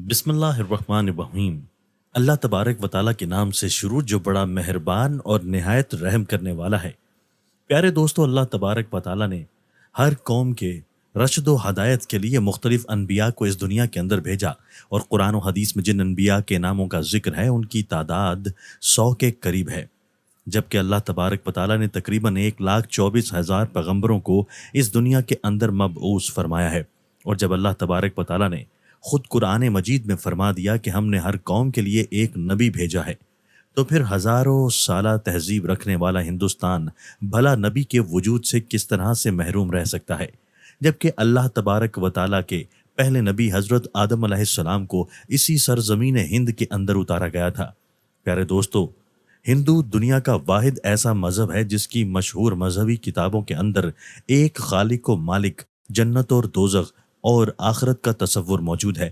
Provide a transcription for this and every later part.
بسم اللہ الرحمن الرحیم۔ اللہ تبارک و تعالیٰ کے نام سے شروع جو بڑا مہربان اور نہایت رحم کرنے والا ہے۔ پیارے دوستو، اللہ تبارک و تعالیٰ نے ہر قوم کے رشد و ہدایت کے لیے مختلف انبیاء کو اس دنیا کے اندر بھیجا، اور قرآن و حدیث میں جن انبیاء کے ناموں کا ذکر ہے ان کی تعداد 100 کے قریب ہے، جبکہ اللہ تبارک و تعالیٰ نے تقریباً 1,24,000 پیغمبروں کو اس دنیا کے اندر مبعوث فرمایا ہے۔ اور جب اللہ تبارک و تعالیٰ نے خود قرآن مجید میں فرما دیا کہ ہم نے ہر قوم کے لیے ایک نبی بھیجا ہے، تو پھر ہزاروں سالہ تہذیب رکھنے والا ہندوستان بھلا نبی کے وجود سے کس طرح سے محروم رہ سکتا ہے، جبکہ اللہ تبارک و تعالیٰ کے پہلے نبی حضرت آدم علیہ السلام کو اسی سرزمین ہند کے اندر اتارا گیا تھا۔ پیارے دوستو، ہندو دنیا کا واحد ایسا مذہب ہے جس کی مشہور مذہبی کتابوں کے اندر ایک خالق و مالک، جنت اور دوزخ اور آخرت کا تصور موجود ہے۔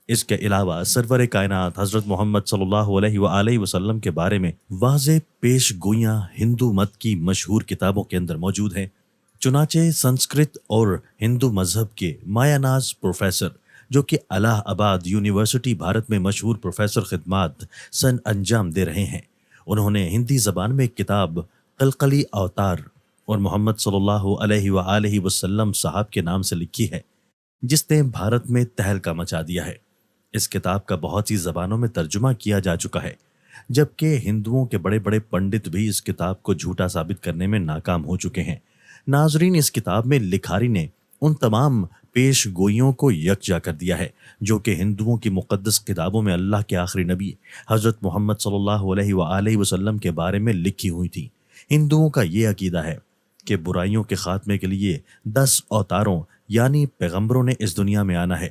اس کے علاوہ سرور کائنات حضرت محمد صلی اللہ علیہ وآلہ وسلم کے بارے میں واضح پیش گوئیاں ہندو مت کی مشہور کتابوں کے اندر موجود ہیں۔ چنانچہ سنسکرت اور ہندو مذہب کے مایا ناز پروفیسر، جو کہ الہ آباد یونیورسٹی بھارت میں مشہور پروفیسر خدمات سن انجام دے رہے ہیں، انہوں نے ہندی زبان میں ایک کتاب قلقلی اوتار اور محمد صلی اللہ علیہ وآلہ وسلم صاحب کے نام سے لکھی ہے، جس نے بھارت میں تہلکہ مچا دیا ہے۔ اس کتاب کا بہت سی زبانوں میں ترجمہ کیا جا چکا ہے، جبکہ ہندوؤں کے بڑے بڑے پنڈت بھی اس کتاب کو جھوٹا ثابت کرنے میں ناکام ہو چکے ہیں۔ ناظرین، اس کتاب میں لکھاری نے ان تمام پیش گوئیوں کو یکجا کر دیا ہے جو کہ ہندوؤں کی مقدس کتابوں میں اللہ کے آخری نبی حضرت محمد صلی اللہ علیہ وآلہ وسلم کے بارے میں لکھی ہوئی تھی۔ ہندوؤں کا یہ عقیدہ ہے کہ برائیوں کے خاتمے کے لیے 10 اوتاروں یعنی پیغمبروں نے اس دنیا میں آنا ہے،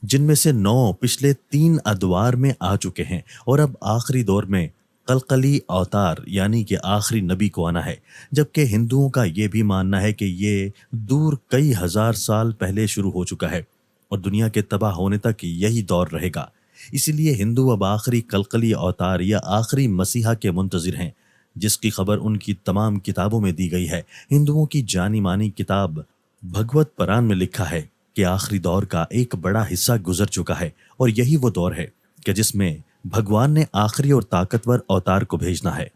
جن میں سے 9 پچھلے 3 ادوار میں آ چکے ہیں، اور اب آخری دور میں قلقلی اوتار یعنی کہ آخری نبی کو آنا ہے، جبکہ ہندوؤں کا یہ بھی ماننا ہے کہ یہ دور کئی ہزار سال پہلے شروع ہو چکا ہے اور دنیا کے تباہ ہونے تک یہی دور رہے گا۔ اسی لیے ہندو اب آخری قلقلی اوتار یا آخری مسیحا کے منتظر ہیں، جس کی خبر ان کی تمام کتابوں میں دی گئی ہے۔ ہندوؤں کی جانی مانی کتاب بھگوت پران میں لکھا ہے کہ آخری دور کا ایک بڑا حصہ گزر چکا ہے، اور یہی وہ دور ہے کہ جس میں بھگوان نے آخری اور طاقتور اوتار کو بھیجنا ہے۔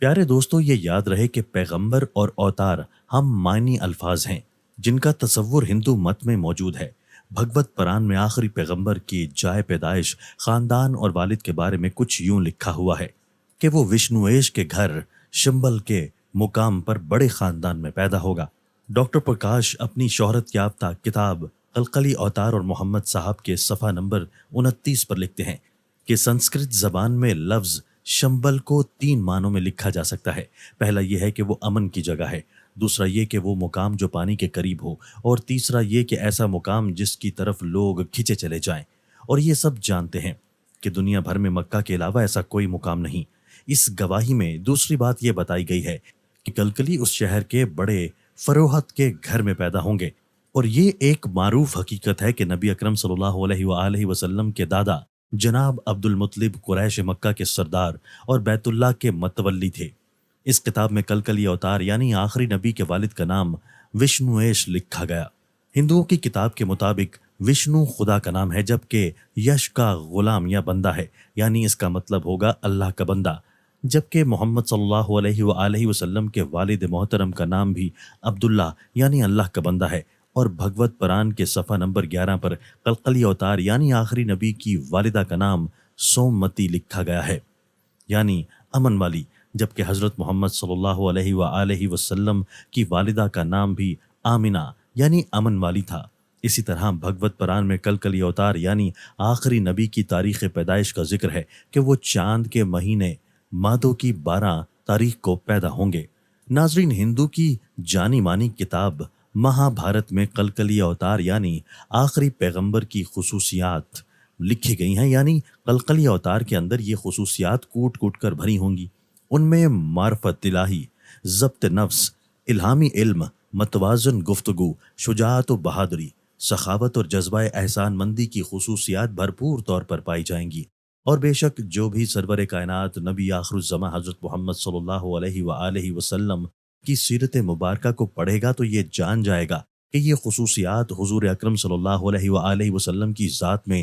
پیارے دوستو، یہ یاد رہے کہ پیغمبر اور اوتار ہم معنی الفاظ ہیں جن کا تصور ہندو مت میں موجود ہے۔ بھگوت پران میں آخری پیغمبر کی جائے پیدائش، خاندان اور والد کے بارے میں کچھ یوں لکھا ہوا ہے کہ وہ وشنویش کے گھر شمبل کے مقام پر بڑے خاندان میں پیدا ہوگا۔ ڈاکٹر پرکاش اپنی شہرت یافتہ کتاب قلقلی اوتار اور محمد صاحب کے صفحہ نمبر 29 پر لکھتے ہیں کہ سنسکرت زبان میں لفظ شمبل کو 3 معنوں میں لکھا جا سکتا ہے۔ پہلا یہ ہے کہ وہ امن کی جگہ ہے، دوسرا یہ کہ وہ مقام جو پانی کے قریب ہو، اور تیسرا یہ کہ ایسا مقام جس کی طرف لوگ کھینچے چلے جائیں۔ اور یہ سب جانتے ہیں کہ دنیا بھر میں مکہ کے علاوہ ایسا کوئی مقام نہیں۔ اس گواہی میں دوسری بات یہ بتائی گئی ہے کہ کلکلی اس شہر کے بڑے فروحت کے گھر میں پیدا ہوں گے، اور یہ ایک معروف حقیقت ہے کہ نبی اکرم صلی اللہ علیہ وآلہ وسلم کے دادا جناب عبد المطلب قریش مکہ کے سردار اور بیت اللہ کے متولی تھے۔ اس کتاب میں کلکلی اوتار یعنی آخری نبی کے والد کا نام وشنویش لکھا گیا۔ ہندوؤں کی کتاب کے مطابق وشنو خدا کا نام ہے، جبکہ یش کا غلام یا بندہ ہے، یعنی اس کا مطلب ہوگا اللہ کا بندہ، جبکہ محمد صلی اللہ علیہ وآلہ وسلم کے والد محترم کا نام بھی عبداللہ یعنی اللہ کا بندہ ہے۔ اور بھگوت پران کے صفحہ نمبر 11 پر قلقلی اوتار یعنی آخری نبی کی والدہ کا نام سومتی لکھا گیا ہے، یعنی امن والی، جبکہ حضرت محمد صلی اللہ علیہ وآلہ وسلم کی والدہ کا نام بھی آمنہ یعنی امن والی تھا۔ اسی طرح بھگوت پران میں کلکلی اوتار یعنی آخری نبی کی تاریخ پیدائش کا ذکر ہے کہ وہ چاند کے مہینے مادو کی 12 تاریخ کو پیدا ہوں گے۔ ناظرین، ہندو کی جانی مانی کتاب مہا بھارت میں قلقلی اوتار یعنی آخری پیغمبر کی خصوصیات لکھی گئی ہیں، یعنی قلقلی اوتار کے اندر یہ خصوصیات کوٹ کوٹ کر بھری ہوں گی۔ ان میں معرفت الہی، ضبط نفس، الہامی علم، متوازن گفتگو، شجاعت و بہادری، سخاوت اور جذبہ احسان مندی کی خصوصیات بھرپور طور پر پائی جائیں گی۔ اور بے شک جو بھی سرور کائنات نبی آخر الزماں حضرت محمد صلی اللہ علیہ وآلہ وسلم کی سیرت مبارکہ کو پڑھے گا تو یہ جان جائے گا کہ یہ خصوصیات حضور اکرم صلی اللہ علیہ وآلہ وسلم کی ذات میں